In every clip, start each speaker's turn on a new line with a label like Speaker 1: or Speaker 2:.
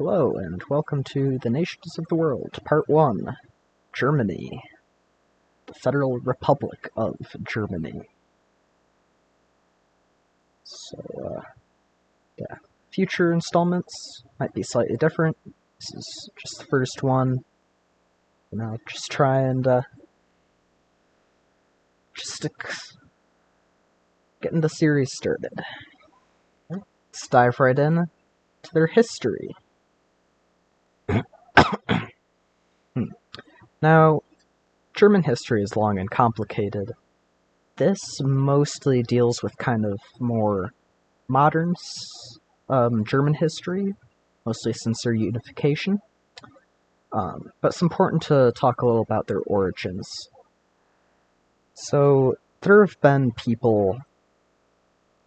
Speaker 1: Hello, and welcome to The Nations of the World, Part 1, Germany, the Federal Republic of Germany. So, future installments might be slightly different. This is just the first one, and I'll just try and, getting the series started. Let's dive right in to their history. Now, German history is long and complicated. This mostly deals with kind of more modern German history, mostly since their unification. But it's important to talk a little about their origins. So, there have been people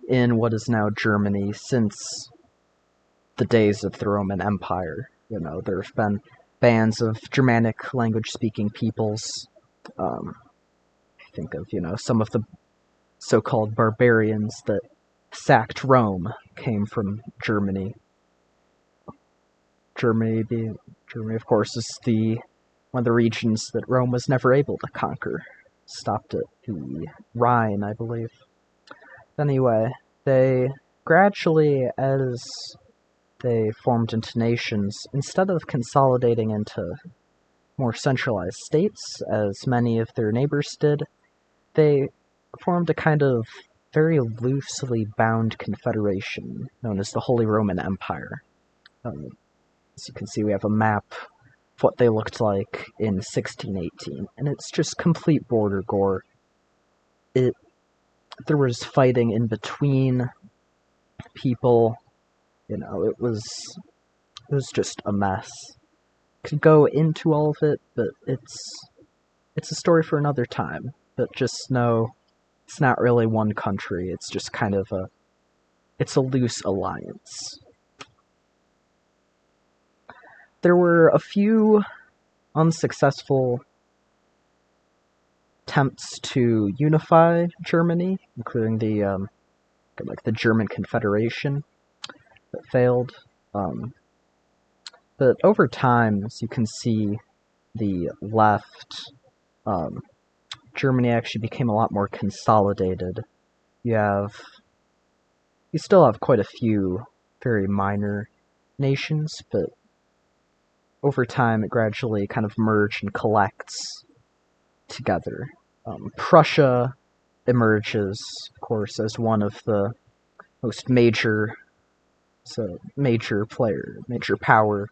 Speaker 1: in what is now Germany since the days of the Roman Empire. You know, there have been bands of Germanic language-speaking peoples. Think of, some of the so-called barbarians that sacked Rome came from Germany. Germany, of course, is one of the regions that Rome was never able to conquer. Stopped at the Rhine, I believe. Anyway, they gradually, as they formed into nations, instead of consolidating into more centralized states, as many of their neighbors did, they formed a kind of very loosely bound confederation known as the Holy Roman Empire. As you can see, we have a map of what they looked like in 1618, and it's just complete border gore. There was fighting in between people. It was just a mess. Could go into all of it, but it's a story for another time. But just know, it's not really one country. It's just kind of it's a loose alliance. There were a few unsuccessful attempts to unify Germany, including the German Confederation, that failed. But over time, as you can see, the left, Germany actually became a lot more consolidated. You still have quite a few very minor nations, but over time it gradually kind of merged and collects together. Prussia emerges, of course, as one of the most major power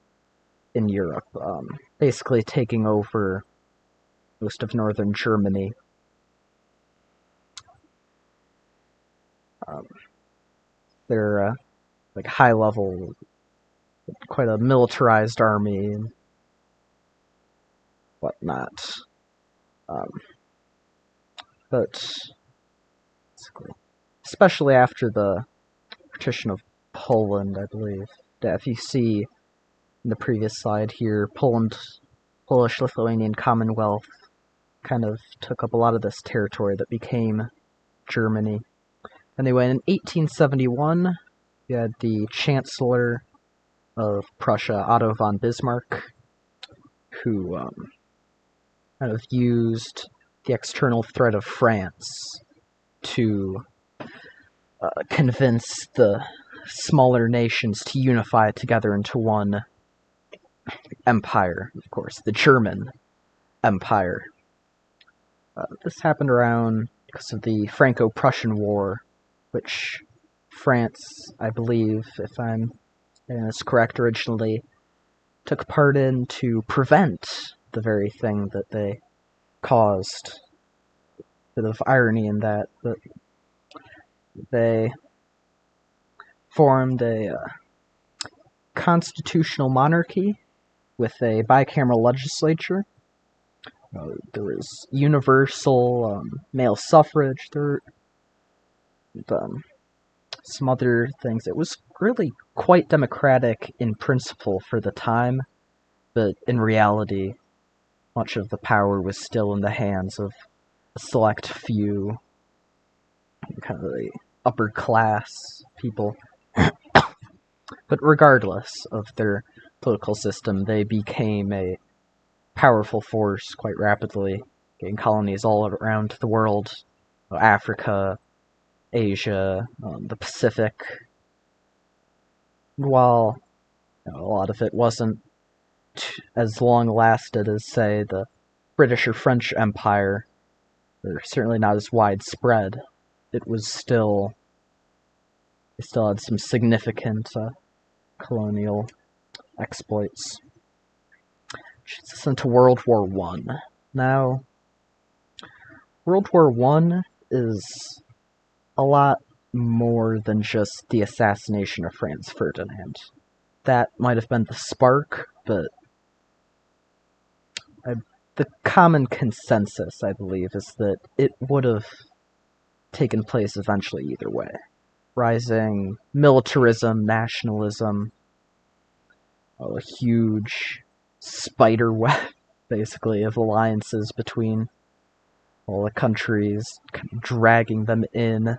Speaker 1: in Europe, basically taking over most of northern Germany. They're high level, quite a militarized army and whatnot. But especially after the partition of Poland, I believe. If you see in the previous slide here, Polish-Lithuanian Commonwealth kind of took up a lot of this territory that became Germany. Anyway, in 1871, you had the Chancellor of Prussia, Otto von Bismarck, who kind of used the external threat of France to convince the smaller nations to unify together into one empire, of course, the German Empire. This happened around because of the Franco-Prussian War, which France, I believe, if I'm getting this correct originally, took part in to prevent the very thing that they caused. A bit of irony in that, but they formed a constitutional monarchy with a bicameral legislature. There was universal male suffrage. There were some other things. It was really quite democratic in principle for the time, but in reality, much of the power was still in the hands of a select few, kind of the upper class people. But regardless of their political system, they became a powerful force quite rapidly, getting colonies all around the world, Africa, Asia, the Pacific. While a lot of it wasn't as long-lasted as, say, the British or French Empire, or certainly not as widespread, it still had some significant colonial exploits. Which leads us into World War I. Now, World War I is a lot more than just the assassination of Franz Ferdinand. That might have been the spark, but the common consensus, I believe, is that it would have taken place eventually either way. Rising militarism, nationalism, a huge spider web, basically, of alliances between all the countries, dragging them in,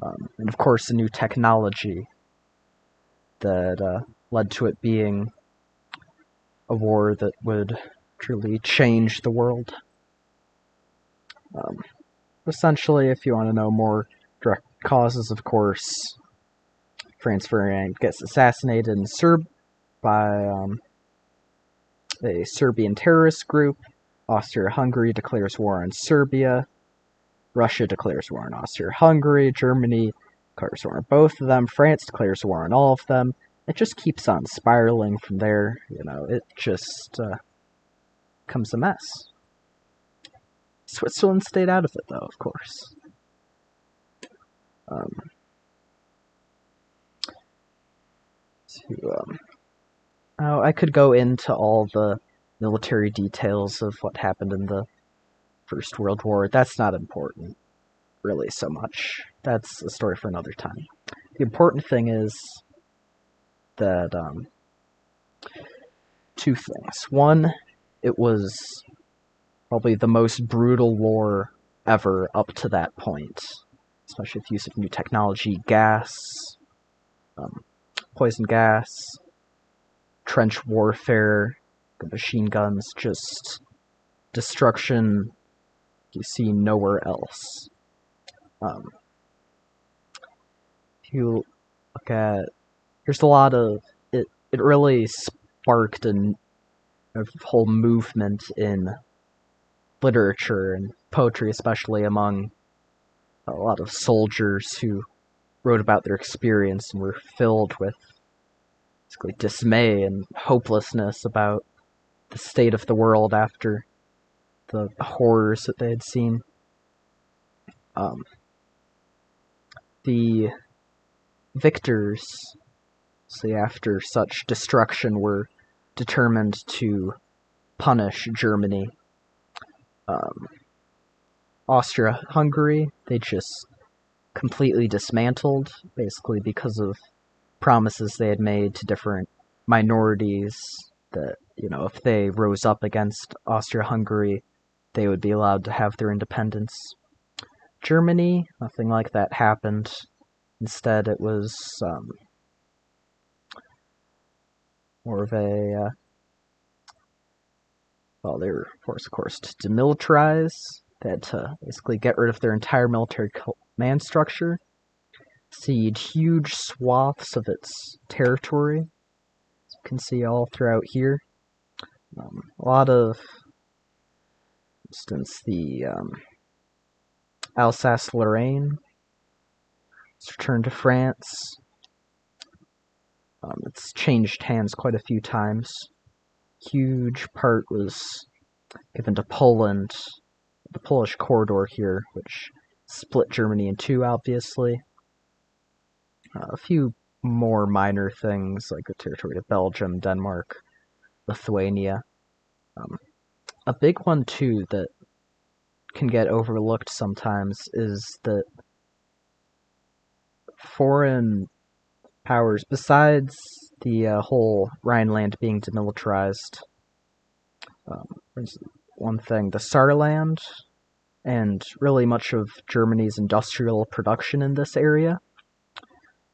Speaker 1: and of course a new technology that led to it being a war that would truly change the world. Essentially, if you want to know more direct causes, of course, Franz Ferdinand gets assassinated by a Serbian terrorist group. Austria-Hungary declares war on Serbia. Russia declares war on Austria-Hungary. Germany declares war on both of them. France declares war on all of them. It just keeps on spiraling from there. It just becomes a mess. Switzerland stayed out of it, though, of course. I could go into all the military details of what happened in the First World War. That's not important, really, so much. That's a story for another time. The important thing is that two things. One, it was probably the most brutal war ever up to that point, especially with use of new technology, gas, poison gas, trench warfare, machine guns, just destruction you see nowhere else. If you look at, there's a lot of, it really sparked a whole movement in literature and poetry, especially among a lot of soldiers who wrote about their experience and were filled with basically dismay and hopelessness about the state of the world after the horrors that they had seen. The victors, say after such destruction, were determined to punish Germany. Austria-Hungary, they just completely dismantled, basically because of promises they had made to different minorities that, if they rose up against Austria-Hungary, they would be allowed to have their independence. Germany, nothing like that happened. Instead, it was more of a, they were forced, of course, to demilitarize. They had to basically get rid of their entire military command structure, cede huge swaths of its territory, as you can see all throughout here. A lot of, for instance, the Alsace-Lorraine was returned to France. It's changed hands quite a few times. Huge part was given to Poland, the Polish corridor here, which split Germany in two, obviously. A few more minor things, like the territory of Belgium, Denmark, Lithuania. A big one, too, that can get overlooked sometimes is that foreign powers, besides the whole Rhineland being demilitarized, one thing, the Saarland, and really much of Germany's industrial production in this area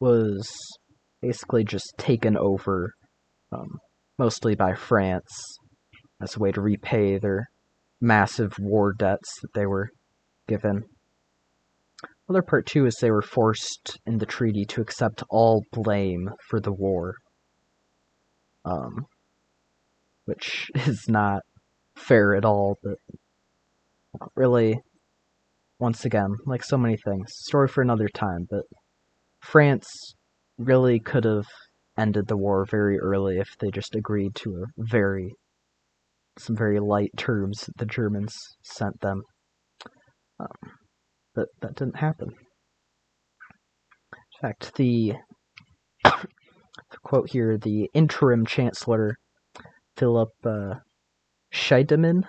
Speaker 1: was basically just taken over mostly by France, as a way to repay their massive war debts that they were given. Other part too is they were forced in the treaty to accept all blame for the war, which is not fair at all, but really, once again, like so many things, story for another time, but France really could have ended the war very early if they just agreed to some very light terms that the Germans sent them. But that didn't happen. In fact, the quote here, the interim Chancellor, Philip Scheidemann,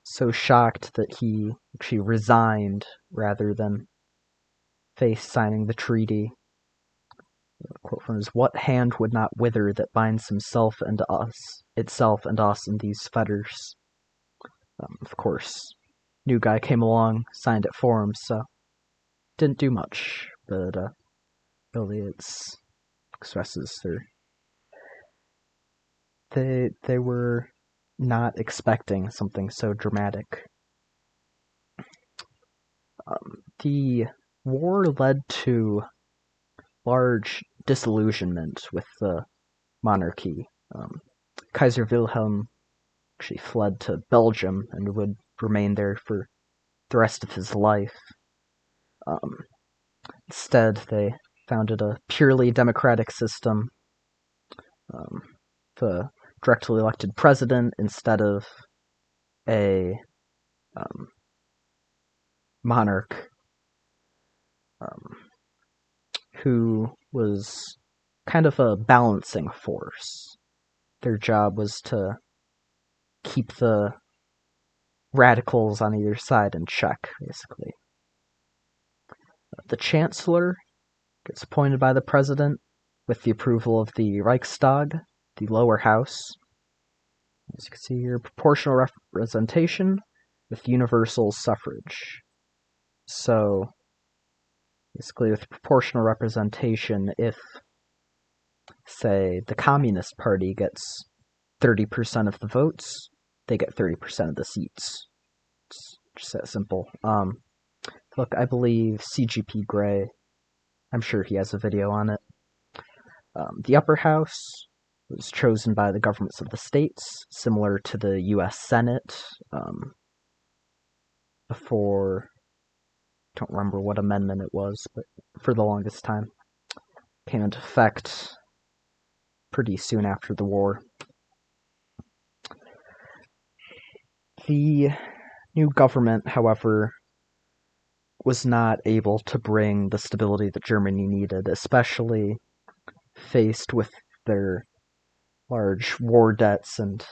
Speaker 1: so shocked that he actually resigned rather than face signing the treaty. Quote from his, "What hand would not wither that binds itself and us in these fetters?" Of course, new guy came along, signed it for him, so didn't do much. But really, it expresses they were not expecting something so dramatic. The war led to large disillusionment with the monarchy. Kaiser Wilhelm actually fled to Belgium and would remain there for the rest of his life. Instead, they founded a purely democratic system. The directly elected president instead of a monarch who was kind of a balancing force. Their job was to keep the radicals on either side in check, basically. The Chancellor gets appointed by the President with the approval of the Reichstag, the lower house. As you can see here, proportional representation with universal suffrage. So, basically with proportional representation, if, say, the Communist Party gets 30% of the votes, they get 30% of the seats. It's just that simple. Look, I believe CGP Grey, I'm sure he has a video on it. The upper house was chosen by the governments of the states, similar to the US Senate, before, I don't remember what amendment it was, but for the longest time. Came into effect pretty soon after the war. The new government, however, was not able to bring the stability that Germany needed, especially faced with their large war debts and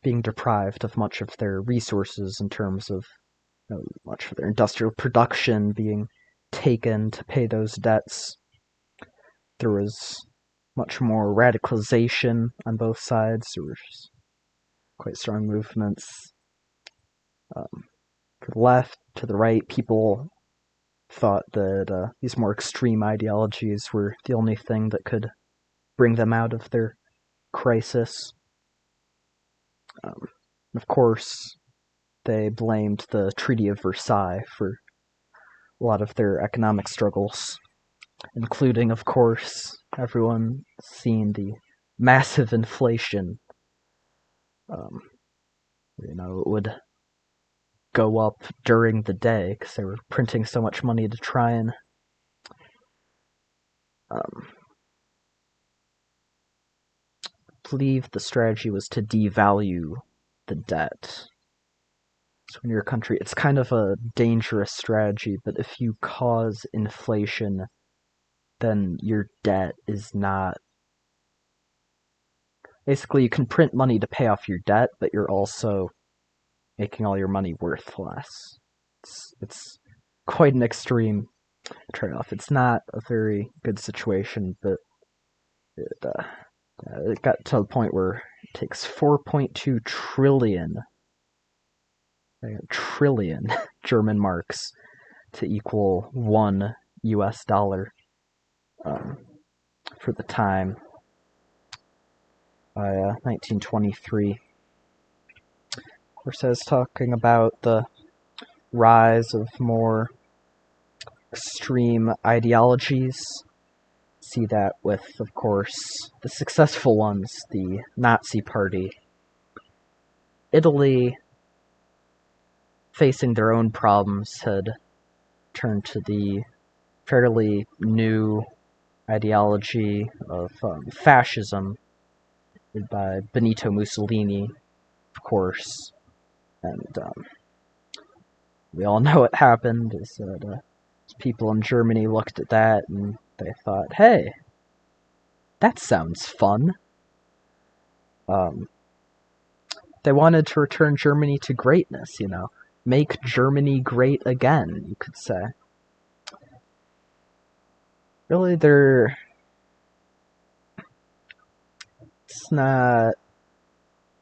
Speaker 1: being deprived of much of their resources in terms of much of their industrial production being taken to pay those debts. There was much more radicalization on both sides. There was quite strong movements to the left, to the right. People thought that these more extreme ideologies were the only thing that could bring them out of their crisis. Of course, they blamed the Treaty of Versailles for a lot of their economic struggles, including, of course, everyone seeing the massive inflation. It would go up during the day because they were printing so much money to try and believe the strategy was to devalue the debt. So when you're a country, it's kind of a dangerous strategy, but if you cause inflation, then your debt is not... Basically, you can print money to pay off your debt, but you're also making all your money worth less. It's quite an extreme trade-off. It's not a very good situation, but it got to the point where it takes 4.2 trillion German marks to equal $1 for the time. by 1923. Of course, I was talking about the rise of more extreme ideologies. See that with, of course, the successful ones, the Nazi Party. Italy, facing their own problems, had turned to the fairly new ideology of fascism, led by Benito Mussolini, of course. And we all know what happened, is that people in Germany looked at that and they thought, hey, that sounds fun. They wanted to return Germany to greatness, make Germany great again, you could say. Really,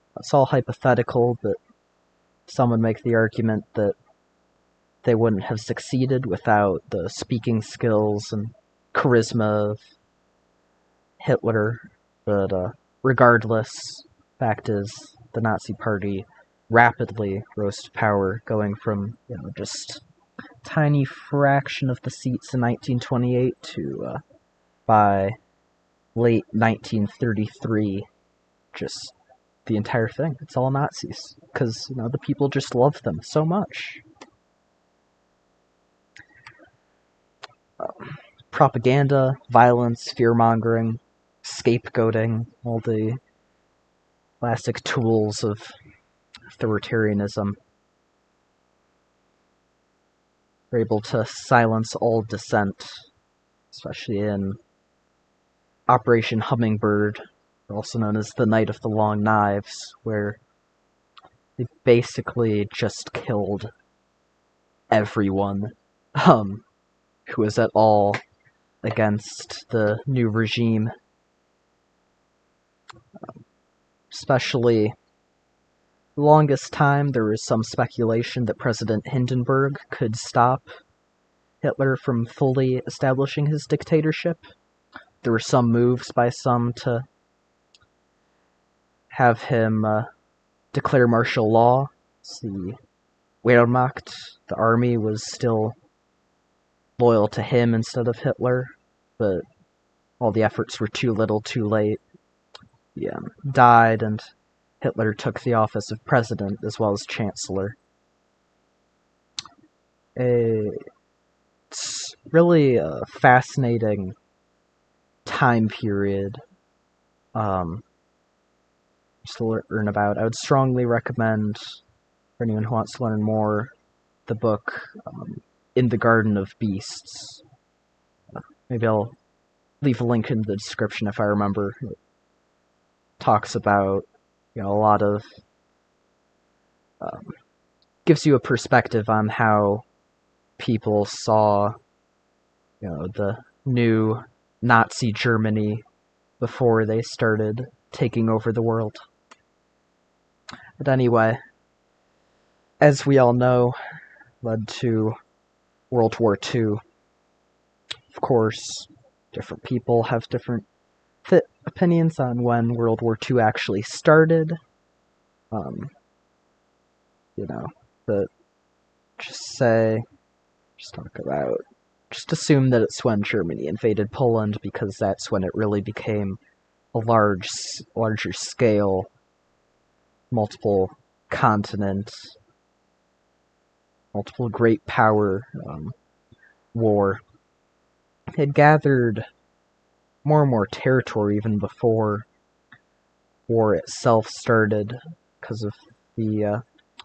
Speaker 1: it's all hypothetical, but some would make the argument that they wouldn't have succeeded without the speaking skills and charisma of Hitler. But regardless, fact is, the Nazi Party rapidly rose to power, going from just a tiny fraction of the seats in 1928 to by late 1933, just the entire thing. It's all Nazis, because the people just love them so much. Propaganda, violence, fear-mongering, scapegoating, all the classic tools of authoritarianism. They're able to silence all dissent, especially in Operation Hummingbird, also known as the Night of the Long Knives, where they basically just killed everyone who was at all against the new regime. Especially, the longest time, there was some speculation that President Hindenburg could stop Hitler from fully establishing his dictatorship. There were some moves by some to have him declare martial law. The Wehrmacht, the army, was still loyal to him instead of Hitler, but all the efforts were too little, too late. He died, and Hitler took the office of president as well as chancellor. It's really a fascinating time period just to learn about. I would strongly recommend, for anyone who wants to learn more, the book In the Garden of Beasts. Maybe I'll leave a link in the description if I remember. It talks about a lot of gives you a perspective on how people saw the new Nazi Germany before they started taking over the world. But anyway, as we all know, led to World War II. Of course, different people have different opinions on when World War II actually started. But just assume that it's when Germany invaded Poland, because that's when it really became a larger scale, multiple continent, multiple great power war. It had gathered more and more territory even before war itself started because of the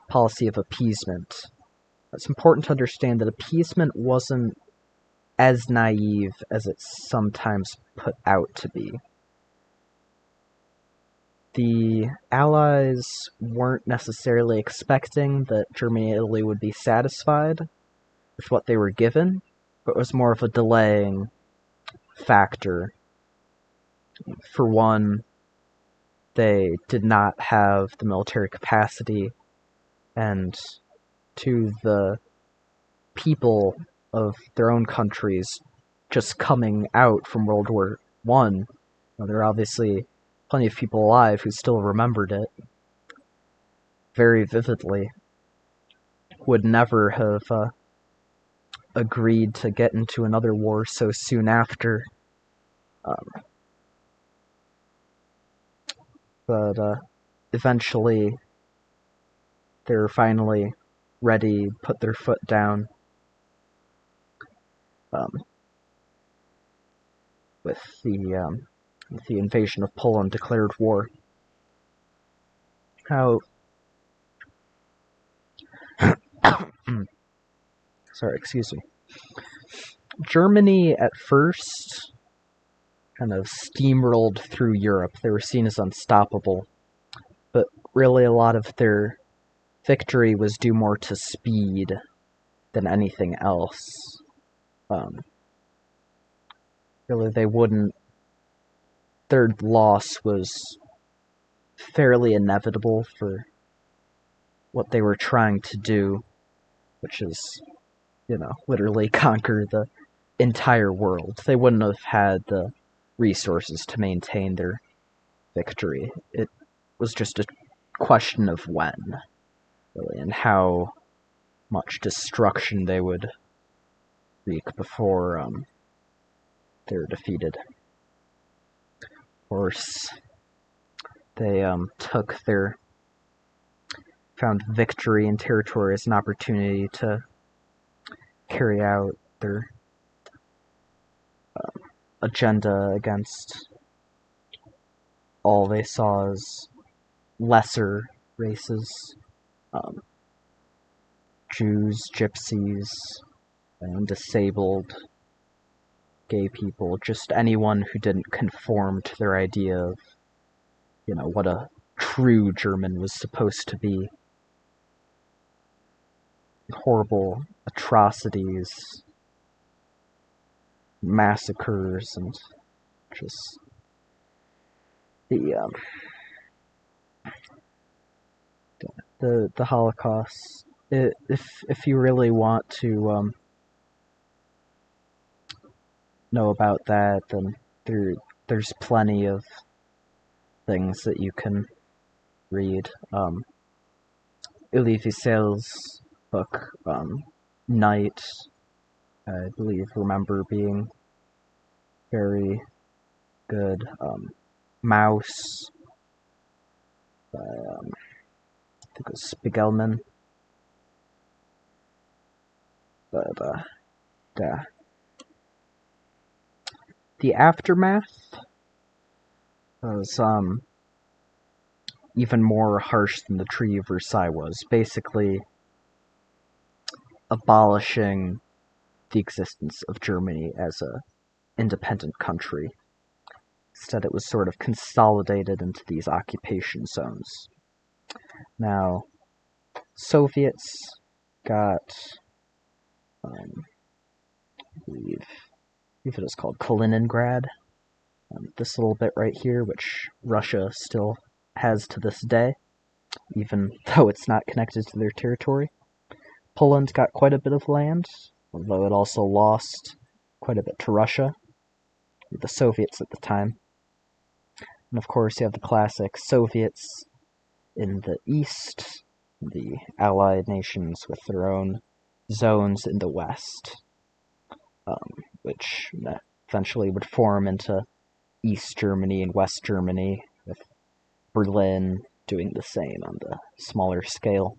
Speaker 1: policy of appeasement. It's important to understand that appeasement wasn't as naive as it's sometimes put out to be. The Allies weren't necessarily expecting that Germany and Italy would be satisfied with what they were given, but it was more of a delaying factor. For one, they did not have the military capacity, and two, the people of their own countries just coming out from World War I, they're obviously plenty of people alive who still remembered it very vividly, would never have agreed to get into another war so soon after. But eventually, they were finally ready, put their foot down, with the invasion of Poland, declared war. How sorry, excuse me. Germany at first kind of steamrolled through Europe. They were seen as unstoppable, but really a lot of their victory was due more to speed than anything else. Really, their loss was fairly inevitable for what they were trying to do, which is, literally conquer the entire world. They wouldn't have had the resources to maintain their victory. It was just a question of when, really, and how much destruction they would wreak before they were defeated. Of course, they found victory in territory as an opportunity to carry out their agenda against all they saw as lesser races, Jews, gypsies, and disabled, gay people, just anyone who didn't conform to their idea of, what a true German was supposed to be. Horrible atrocities, massacres, and just the Holocaust. If you really want to know about that, then there's plenty of things that you can read. Elie Wiesel's book, Night, I remember being very good. Mouse, by, I think it was Spiegelman. But, yeah. The aftermath was, even more harsh than the Treaty of Versailles was. Basically, abolishing the existence of Germany as a independent country. Instead, it was sort of consolidated into these occupation zones. Now, Soviets got, I believe it was called Kaliningrad, this little bit right here, which Russia still has to this day, even though it's not connected to their territory. Poland got quite a bit of land, although it also lost quite a bit to Russia, the Soviets at the time. And of course, you have the classic Soviets in the east, the Allied nations with their own zones in the west, which eventually would form into East Germany and West Germany, with Berlin doing the same on the smaller scale.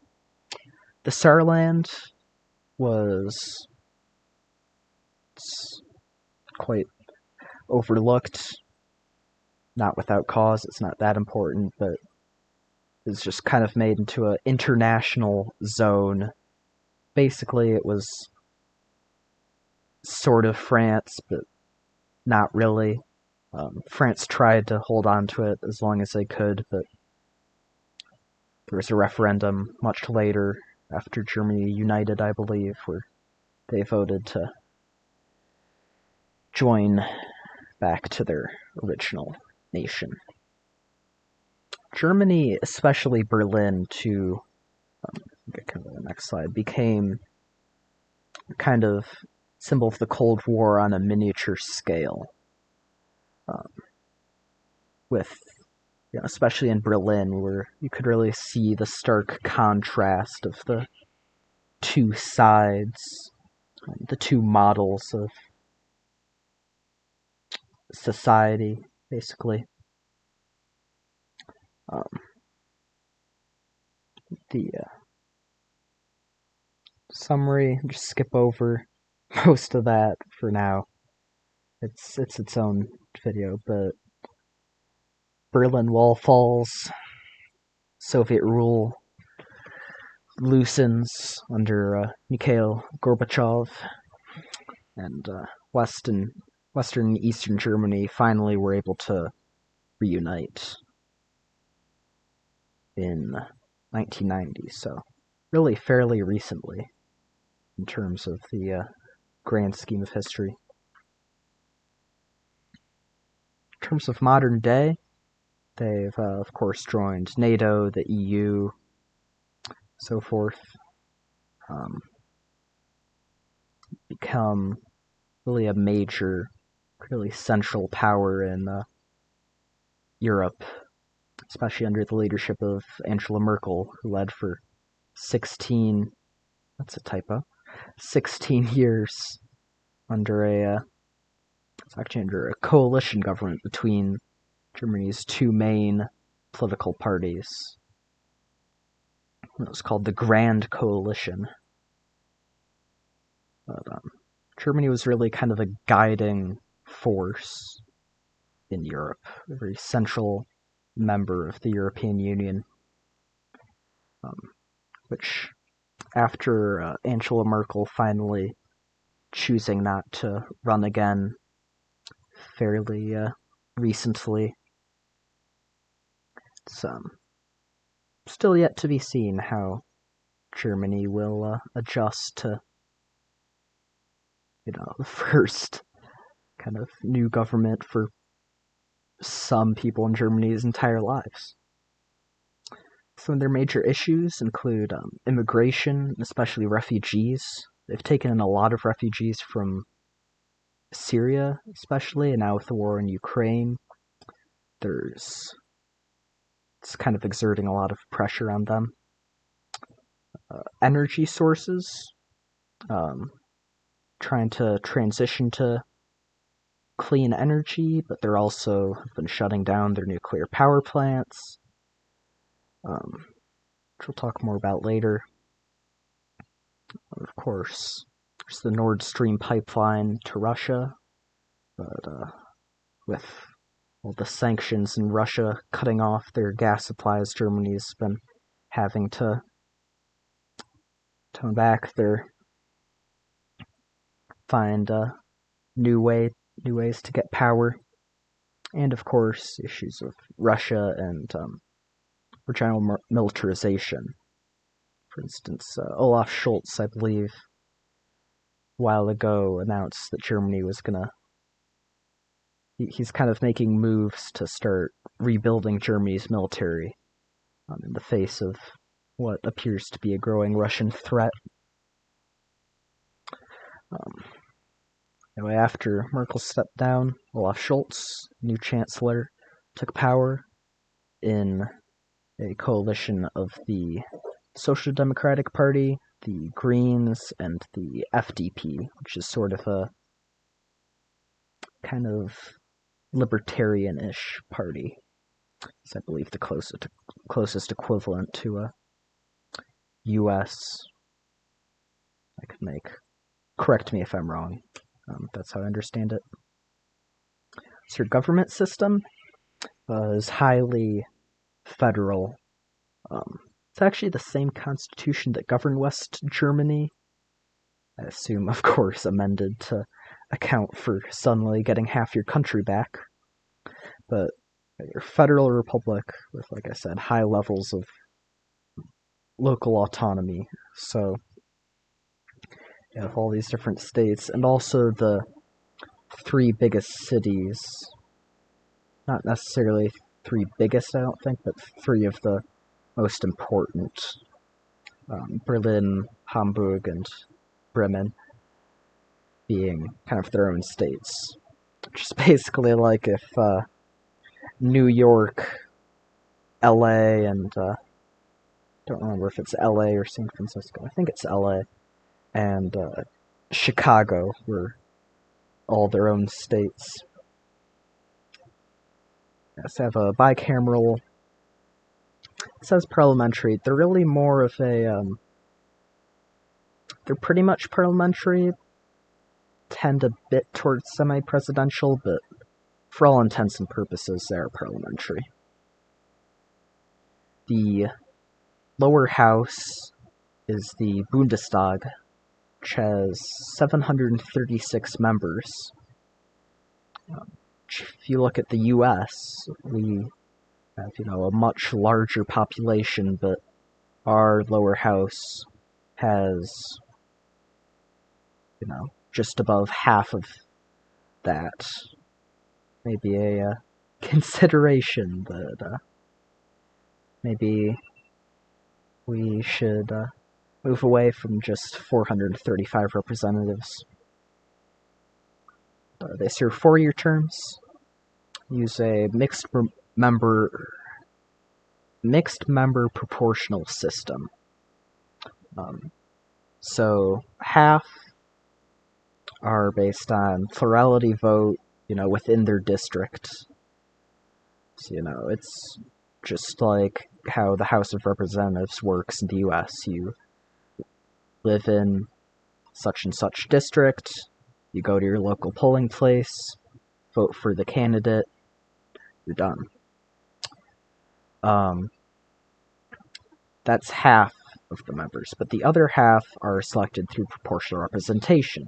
Speaker 1: The Saarland was quite overlooked, not without cause. It's not that important, but it's just kind of made into an international zone. Basically, it was sort of France, but not really. France tried to hold on to it as long as they could, but there was a referendum much later, after Germany united, I believe, where they voted to join back to their original nation. Germany, especially Berlin, to get kind of the next slide, became kind of symbol of the Cold War on a miniature scale, with especially in Berlin, where you could really see the stark contrast of the two sides, the two models of society, basically. The summary, just skip over most of that for now. It's its own video, but Berlin Wall falls, Soviet rule loosens under Mikhail Gorbachev, and Western and Eastern Germany finally were able to reunite in 1990, so really fairly recently in terms of the grand scheme of history. In terms of modern day, they've of course joined NATO, the EU, so forth, become really a major, really central power in Europe, especially under the leadership of Angela Merkel, who led for 16 years under a coalition government between Germany's two main political parties. It was called the Grand Coalition. But Germany was really kind of a guiding force in Europe, a very central member of the European Union, which, after Angela Merkel finally choosing not to run again fairly recently, it's still yet to be seen how Germany will adjust to, the first kind of new government for some people in Germany's entire lives. Some of their major issues include immigration, especially refugees. They've taken in a lot of refugees from Syria, especially, and now with the war in Ukraine, it's kind of exerting a lot of pressure on them. Energy sources, trying to transition to clean energy, but they're also have been shutting down their nuclear power plants, which we'll talk more about later. Of course, there's the Nord Stream pipeline to Russia, but with all the sanctions and Russia cutting off their gas supplies, Germany's been having to tone back find new ways to get power, and of course issues of Russia and general militarization. For instance, Olaf Scholz, I believe, a while ago announced that Germany was he's kind of making moves to start rebuilding Germany's military in the face of what appears to be a growing Russian threat. Anyway, after Merkel stepped down, Olaf Scholz, new Chancellor, took power in a coalition of the Social Democratic Party, the Greens, and the FDP, which is sort of a kind of libertarian-ish party. It's, I believe, the closest equivalent to a U.S. I could make. Correct me if I'm wrong. That's how I understand it. So your government system is highly federal. It's actually the same constitution that governed West Germany. I assume, of course, amended to account for suddenly getting half your country back. But your federal republic with, like I said, high levels of local autonomy. So you have all these different states, and also the three biggest cities. Not necessarily three biggest, I don't think, but three of the most important. Berlin, Hamburg, and Bremen being kind of their own states. Which is basically like if New York LA and, don't remember if it's LA or San Francisco. I think it's LA. And Chicago were all their own states. Yes, they have a bicameral. It says parliamentary. They're really more of a, they're pretty much parliamentary, tend a bit towards semi-presidential, but for all intents and purposes, they are parliamentary. The lower house is the Bundestag, which has 736 members. If you look at the U.S., we have, a much larger population, but our lower house has, just above half of that. Maybe a consideration that maybe we should move away from just 435 representatives. They serve 4-year terms, use a mixed member proportional system. So half are based on plurality vote, within their district. So, it's just like how the House of Representatives works in the U.S. You live in such and such district, you go to your local polling place, vote for the candidate, you're done. That's half of the members, but the other half are selected through proportional representation,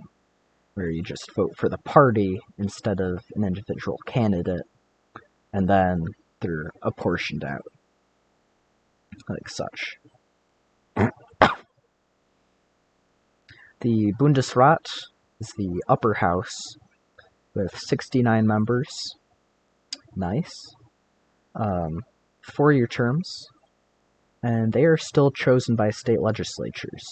Speaker 1: where you just vote for the party instead of an individual candidate, and then they're apportioned out, like such. The Bundesrat is the upper house, with 69 members. Nice. 4-year terms, and they are still chosen by state legislatures.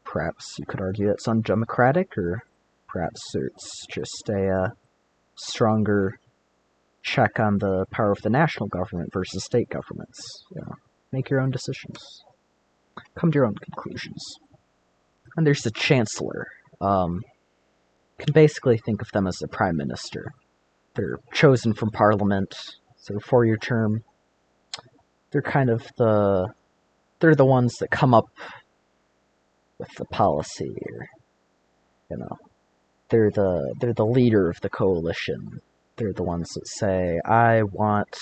Speaker 1: Perhaps you could argue it's undemocratic, or perhaps it's just a stronger check on the power of the national government versus state governments. Make your own decisions. Come to your own conclusions. And there's the Chancellor. You can basically think of them as the Prime Minister. They're chosen from Parliament, so 4-year term. They're kind of they're the ones that come up with the policy, or, they're the leader of the coalition. They're the ones that say, I want,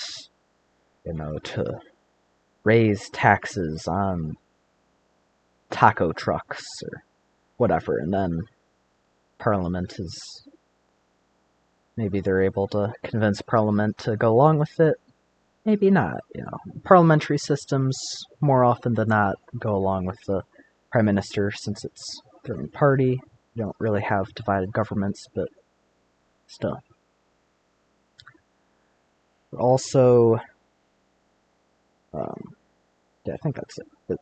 Speaker 1: to raise taxes on taco trucks, or whatever, and then Parliament is, maybe they're able to convince Parliament to go along with it, maybe not, Parliamentary systems, more often than not, go along with the Prime Minister, since it's their own party. You don't really have divided governments, but still. Also, I think that's it. But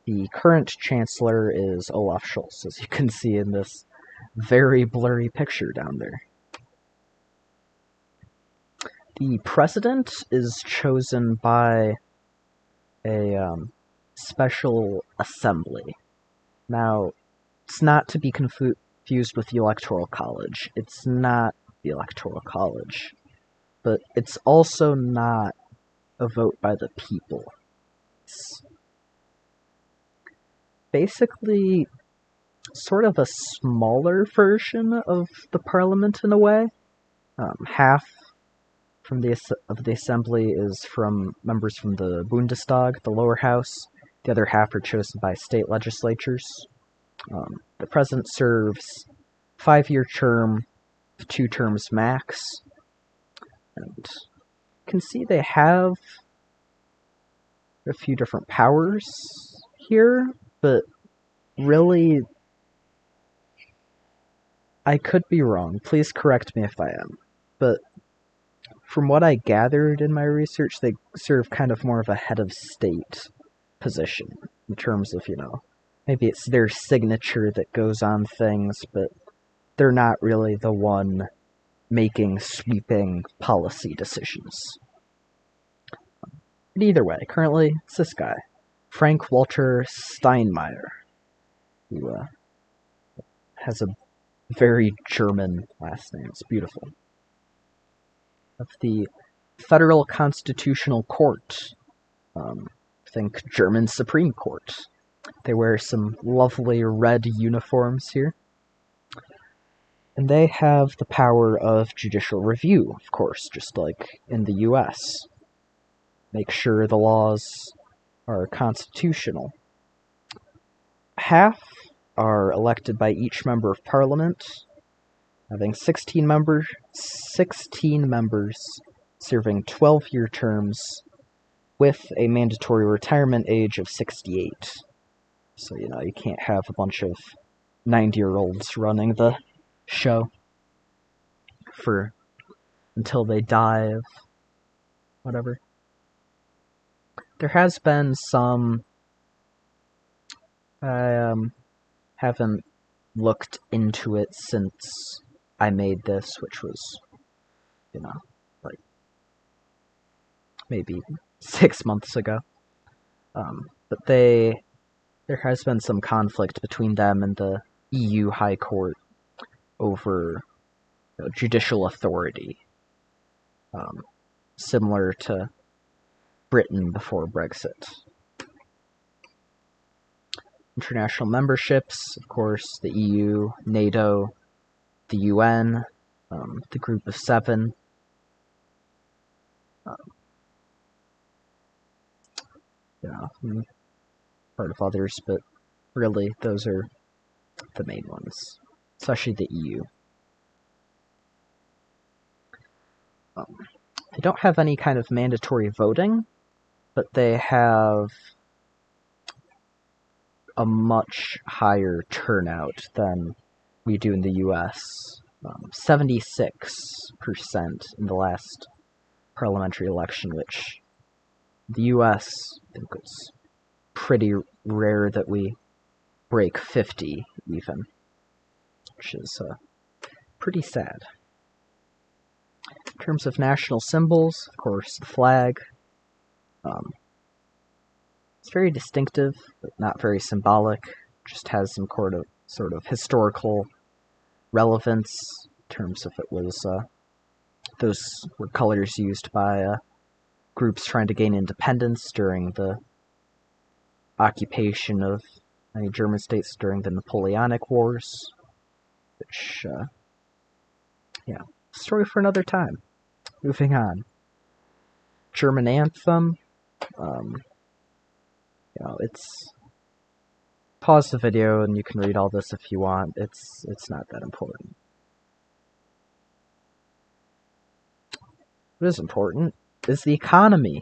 Speaker 1: the current Chancellor is Olaf Scholz, as you can see in this very blurry picture down there. The President is chosen by a special assembly. Now, it's not to be confused with the Electoral College. It's not the Electoral College. But it's also not a vote by the people. It's basically sort of a smaller version of the Parliament in a way. Half of the assembly is from members from the Bundestag, the lower house. The other half are chosen by state legislatures. The president serves 5-year term, 2 terms max. And you can see they have a few different powers here, but really, I could be wrong. Please correct me if I am. But from what I gathered in my research, they serve kind of more of a head of state position in terms of, maybe it's their signature that goes on things, but they're not really the one making sweeping policy decisions. But either way, currently, it's this guy, Frank Walter Steinmeier, who has a very German last name. It's beautiful. Of the Federal Constitutional Court. Think German Supreme Court. They wear some lovely red uniforms here. And they have the power of judicial review, of course, just like in the US. Make sure the laws are constitutional. Half are elected by each member of parliament, having 16 members serving 12-year terms with a mandatory retirement age of 68. So, you can't have a bunch of 90-year-olds running the show until they die of whatever. There has been some... I haven't looked into it since I made this, which was, like maybe 6 months ago. But there has been some conflict between them and the EU High Court over judicial authority, similar to Britain before Brexit. International memberships, of course, the EU, NATO, the UN, the Group of Seven. Part of others, but really those are the main ones, especially the EU. They don't have any kind of mandatory voting, but they have a much higher turnout than we do in the US. 76% in the last parliamentary election, which the US, I think it's pretty rare that we break 50 even, which is pretty sad. In terms of national symbols, of course, the flag. It's very distinctive, but not very symbolic. Just has some sort of historical relevance in terms of it was those were colors used by groups trying to gain independence during the occupation of many German states during the Napoleonic Wars. Which, story for another time. Moving on. German anthem. It's... Pause the video and you can read all this if you want. It's not that important. What is important is the economy.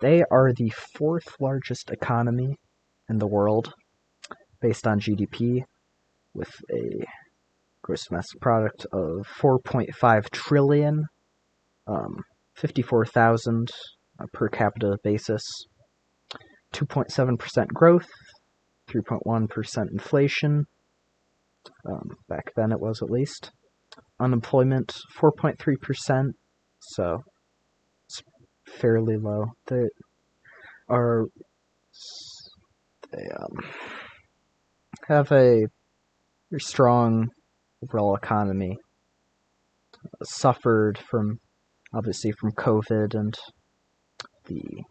Speaker 1: They are the 4th largest economy in the world, based on GDP, with a gross domestic product of 4.5 trillion, 54,000 per capita basis, 2.7% growth, 3.1% inflation, back then it was at least. Unemployment, 4.3%, so it's fairly low. They have a very strong overall economy. Suffered obviously from COVID and the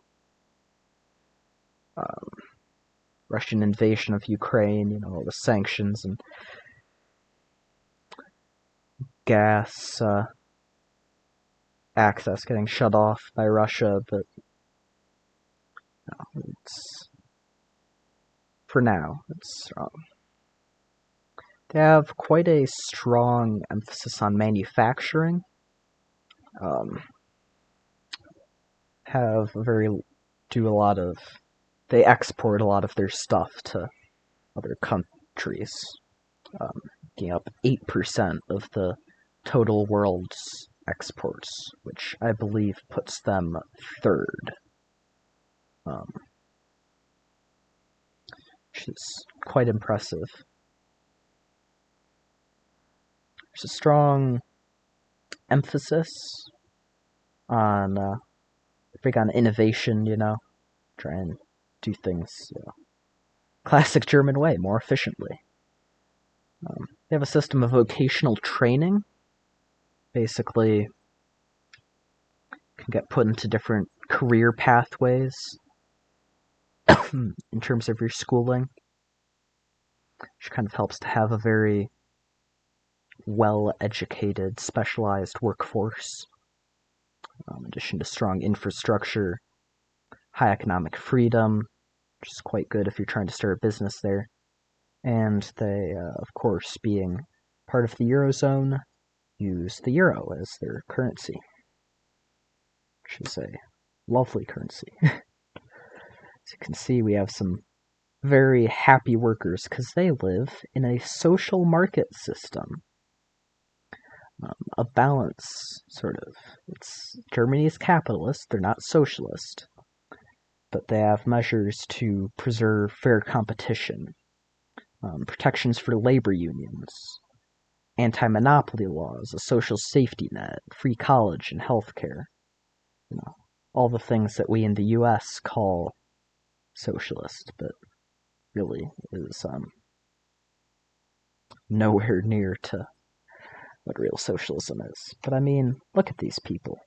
Speaker 1: Russian invasion of Ukraine, all the sanctions and gas access getting shut off by Russia, but for now, it's strong. They have quite a strong emphasis on manufacturing. They export a lot of their stuff to other countries, making up 8% of the total world's exports, which I believe puts them 3rd. Which is quite impressive. There's a strong emphasis on, big on innovation, try and do things classic German way, more efficiently. They have a system of vocational training. Basically, can get put into different career pathways in terms of your schooling, which kind of helps to have a very well-educated, specialized workforce, in addition to strong infrastructure, high economic freedom, which is quite good if you're trying to start a business there. And they, of course, being part of the Eurozone, use the euro as their currency, which is a lovely currency. As you can see, we have some very happy workers because they live in a social market system. A balance, sort of. Germany is capitalist, they're not socialist, but they have measures to preserve fair competition, protections for labor unions, anti-monopoly laws, a social safety net, free college and healthcare. All the things that we in the US call socialist, but really is nowhere near to what real socialism is. But I mean, look at these people.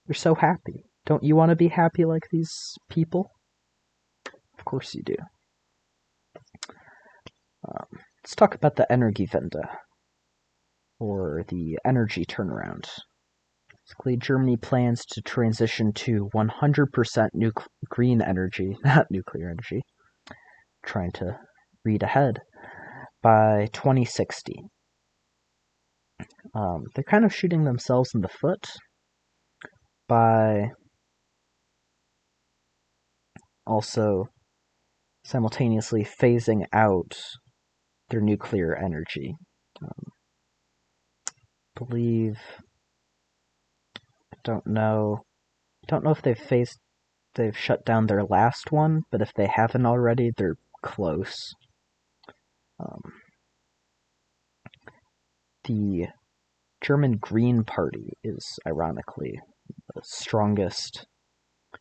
Speaker 1: They're so happy. Don't you want to be happy like these people? Of course you do. Let's talk about the Energiewende, or the energy turnaround. Basically, Germany plans to transition to 100% green energy, not nuclear energy, trying to read ahead, by 2060. They're kind of shooting themselves in the foot by also simultaneously phasing out their nuclear energy. Don't know if they've shut down their last one, but if they haven't already, they're close. The German Green Party is, ironically, the strongest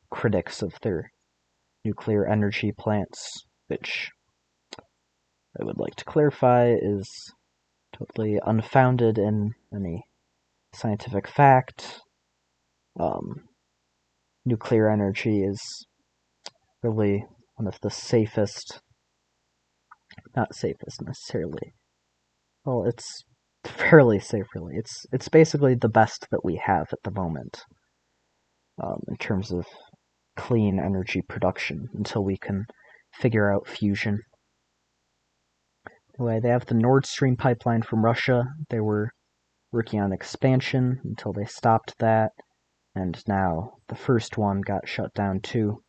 Speaker 1: critics of their nuclear energy plants, which I would like to clarify is totally unfounded in any scientific fact. Nuclear energy is really one of the safest, not safest necessarily. Well, it's fairly safe, really. It's basically the best that we have at the moment, in terms of clean energy production, until we can figure out fusion. Anyway, they have the Nord Stream pipeline from Russia. They were working on expansion until they stopped that, and now the first one got shut down too.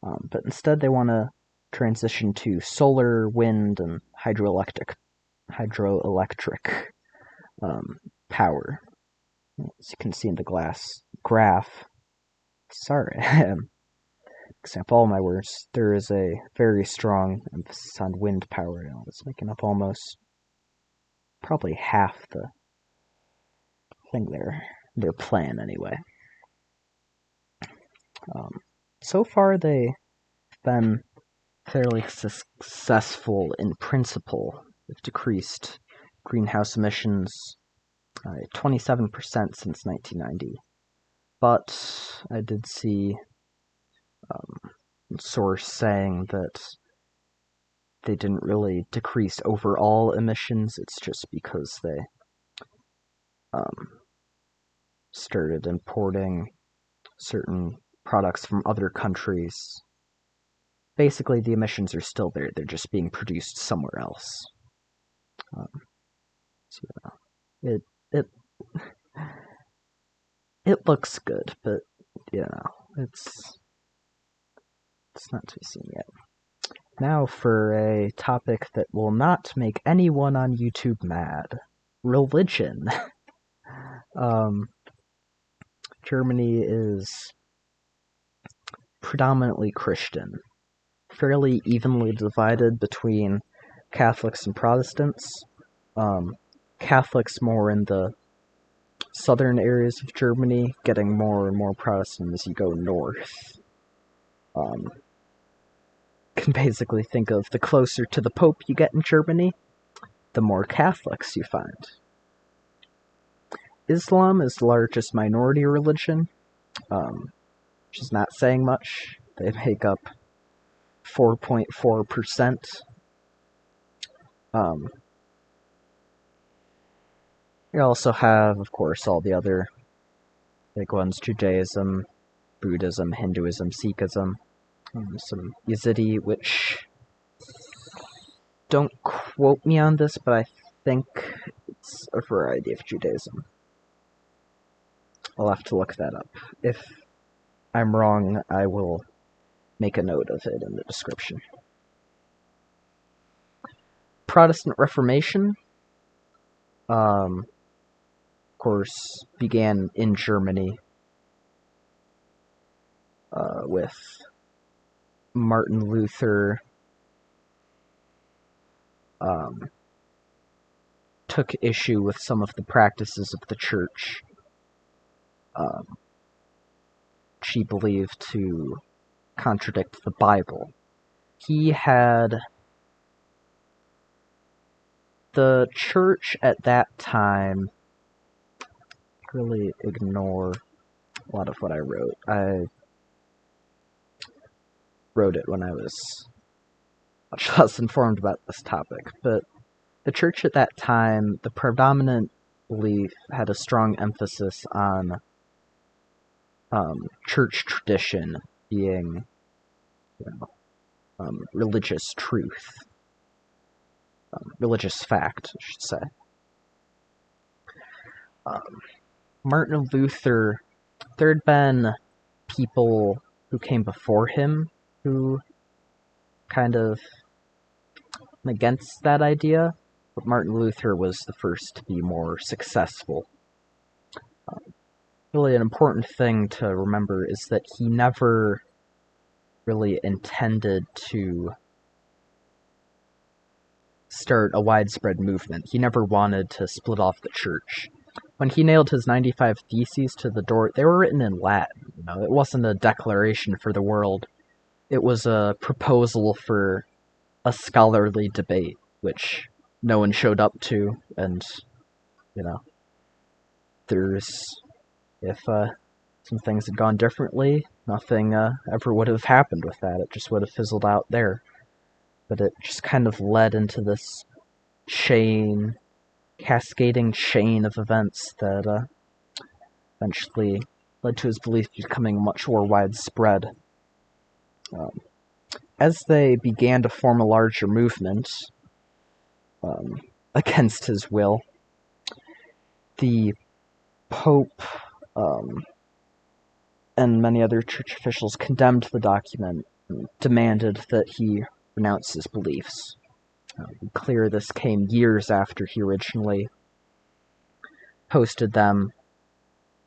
Speaker 1: But instead they want to transition to solar, wind, and hydroelectric power. As you can see in the graph, sorry, except all my words, there is a very strong emphasis on wind power. It's making up probably half the thing there. Their plan, anyway. So far, they've been fairly successful in principle. They've decreased greenhouse emissions 27% since 1990. But I did see a source saying that they didn't really decrease overall emissions. It's just because they started importing certain products from other countries. Basically, the emissions are still there. They're just being produced somewhere else. It looks good, but it's not to be seen yet. Now for a topic that will not make anyone on YouTube mad: religion. Germany is predominantly Christian, fairly evenly divided between Catholics and Protestants. Catholics more in the southern areas of Germany getting more and more Protestant as you go north. Can basically think of the closer to the Pope you get in Germany, the more Catholics you find. Islam is the largest minority religion, which is not saying much. They make up 4.4%. You also have, of course, all the other big ones: Judaism, Buddhism, Hinduism, Sikhism, some Yazidi, which, don't quote me on this, but I think it's a variety of Judaism. I'll have to look that up. If I'm wrong, I will make a note of it in the description. Protestant Reformation, of course, began in Germany with Martin Luther took issue with some of the practices of the church, which he believed to contradict the Bible. He had the church at that time really ignore a lot of what I wrote. I wrote it when I was much less informed about this topic, but the church at that time, the predominant belief had a strong emphasis on church tradition being, religious truth, religious fact, I should say. Martin Luther, there had been people who came before him who kind of went against that idea, but Martin Luther was the first to be more successful. Really an important thing to remember is that he never really intended to start a widespread movement. He never wanted to split off the church. When he nailed his 95 Theses to the door, they were written in Latin. It wasn't a declaration for the world. It was a proposal for a scholarly debate, which no one showed up to, and, if some things had gone differently, nothing ever would have happened with that. It just would have fizzled out there. But it just kind of led into this cascading chain of events that eventually led to his belief becoming much more widespread. As they began to form a larger movement, against his will, the Pope and many other church officials condemned the document and demanded that he renounce his beliefs. Clear this came years after he originally posted them.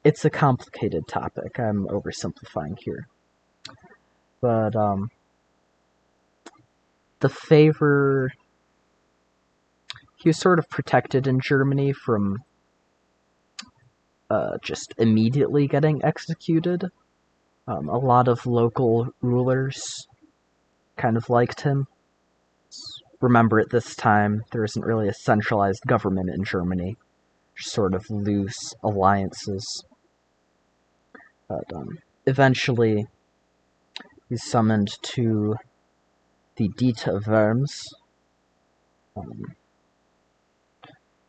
Speaker 1: It's a complicated topic. I'm oversimplifying here. But the favor, he was sort of protected in Germany from just immediately getting executed. A lot of local rulers kind of liked him. Remember, at this time, there isn't really a centralized government in Germany. Just sort of loose alliances. But eventually, he's summoned to the Diet of Worms,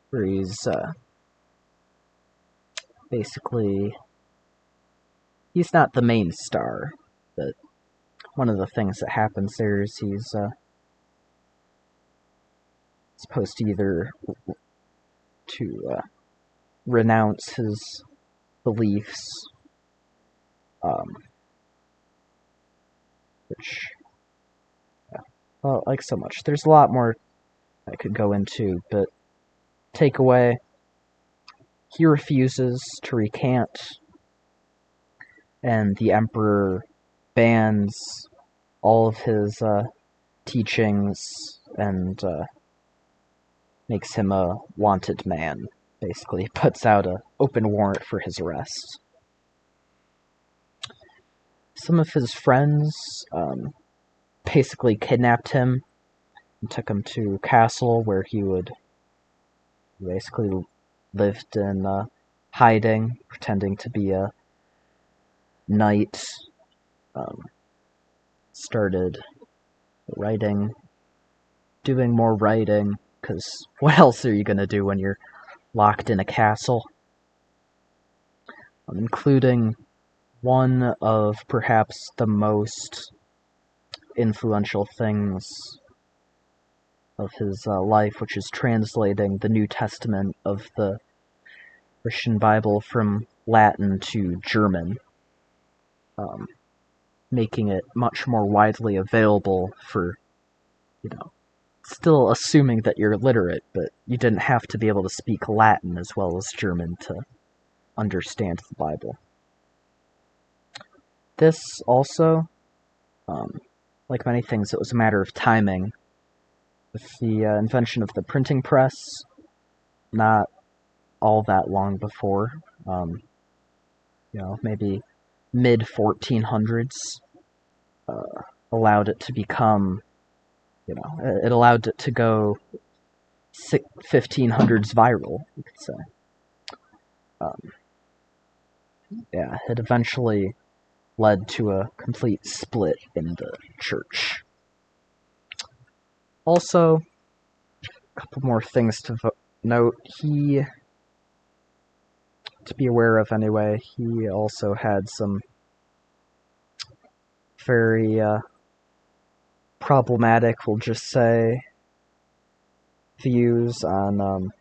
Speaker 1: where he's basically, he's not the main star, but one of the things that happens there is he's supposed to either renounce his beliefs, which, well, like so much. There's a lot more I could go into, but takeaway, he refuses to recant, and the Emperor bans all of his teachings and makes him a wanted man, basically puts out an open warrant for his arrest. Some of his friends basically kidnapped him and took him to a castle where he would basically lived in hiding, pretending to be a knight. Started writing, doing more writing, because what else are you going to do when you're locked in a castle? Including one of perhaps the most influential things of his life, which is translating the New Testament of the Christian Bible from Latin to German, making it much more widely available for, still assuming that you're literate, but you didn't have to be able to speak Latin as well as German to understand the Bible. This also, like many things, it was a matter of timing. With the invention of the printing press, not all that long before, maybe mid-1400s, allowed it to become, it allowed it to go 1500s viral, you could say. It eventually led to a complete split in the church. Also, a couple more things to note. To be aware of anyway, he also had some very problematic, we'll just say, views on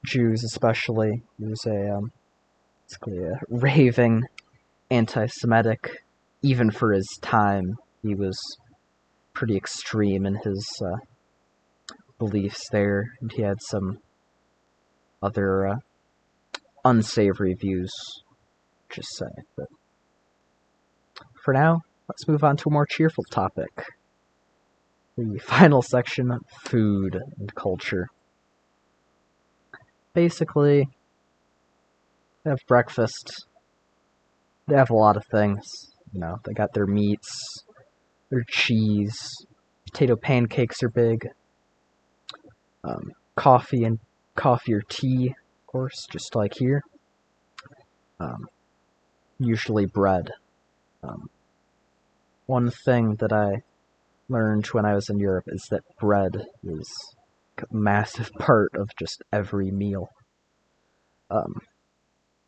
Speaker 1: Jews especially. He was basically a raving anti-Semitic. Even for his time, he was pretty extreme in his beliefs there, and he had some other unsavory views, just say. But for now, let's move on to a more cheerful topic. The final section, food and culture. Basically, they have breakfast. They have a lot of things. They got their meats, their cheese. Potato pancakes are big. Coffee or tea, of course, just like here. Usually bread. One thing that I learned when I was in Europe is that bread is a massive part of just every meal.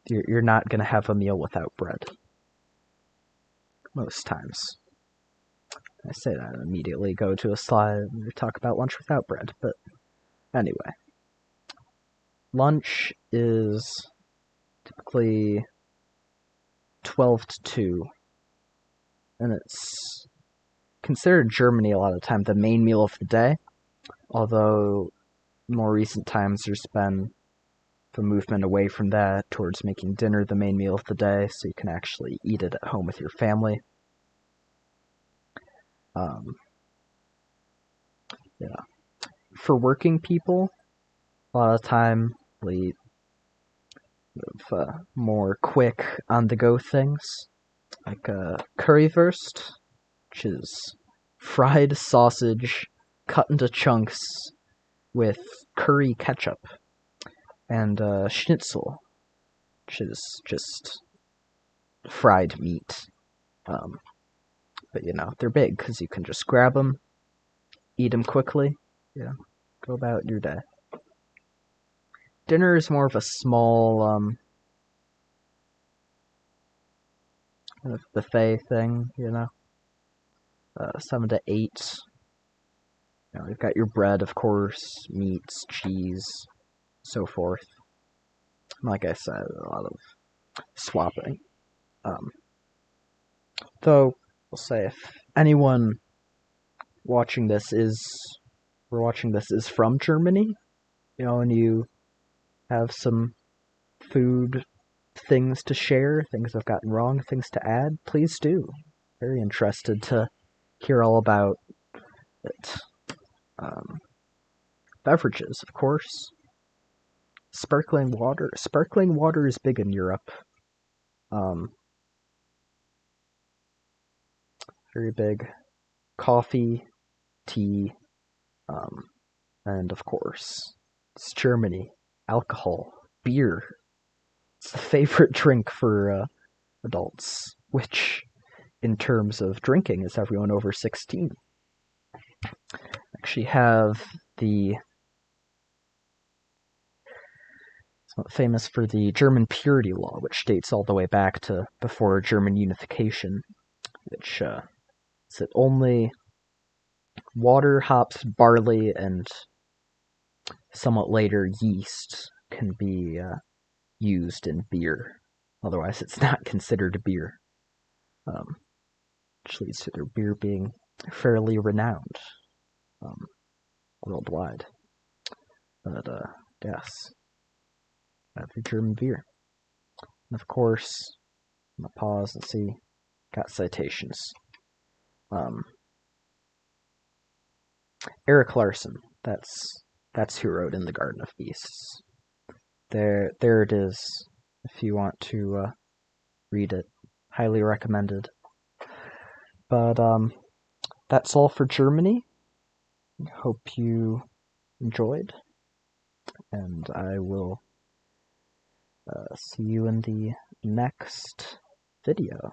Speaker 1: You're not going to have a meal without bread. Most times. I say that and immediately go to a slide and talk about lunch without bread, but anyway. Lunch is typically 12 to 2, and it's considered in Germany a lot of the time the main meal of the day, although in more recent times there's been the movement away from that towards making dinner the main meal of the day, so you can actually eat it at home with your family. For working people, a lot of the time we eat more quick on-the-go things, like currywurst, which is fried sausage cut into chunks with curry ketchup, and schnitzel, which is just fried meat. But they're big because you can just grab them, eat them quickly, go about your day. Dinner is more of a small kind of buffet thing, 7 to 8. You've got your bread, of course, meats, cheese, so forth. Like I said, a lot of swapping. Though, I'll say, if anyone watching this is from Germany, and you have some food things to share, things I've gotten wrong, things to add, please do. Very interested to hear all about it. beverages, of course. Sparkling water. Sparkling water is big in Europe. Very big. Coffee, tea, and of course, it's Germany. Alcohol, beer. It's the favorite drink for adults, which, in terms of drinking, is everyone over 16. Actually have it's famous for the German purity law, which dates all the way back to before German unification, which is that only water, hops, barley, and somewhat later yeast can be used in beer. Otherwise, it's not considered a beer. Which leads to their beer being fairly renowned worldwide. But, yes. Every German beer. And of course, I'm gonna pause and see. Got citations. Erik Larson. That's who wrote In the Garden of Beasts. There it is. If you want to read it, highly recommended. But that's all for Germany. Hope you enjoyed, and I will see you in the next video.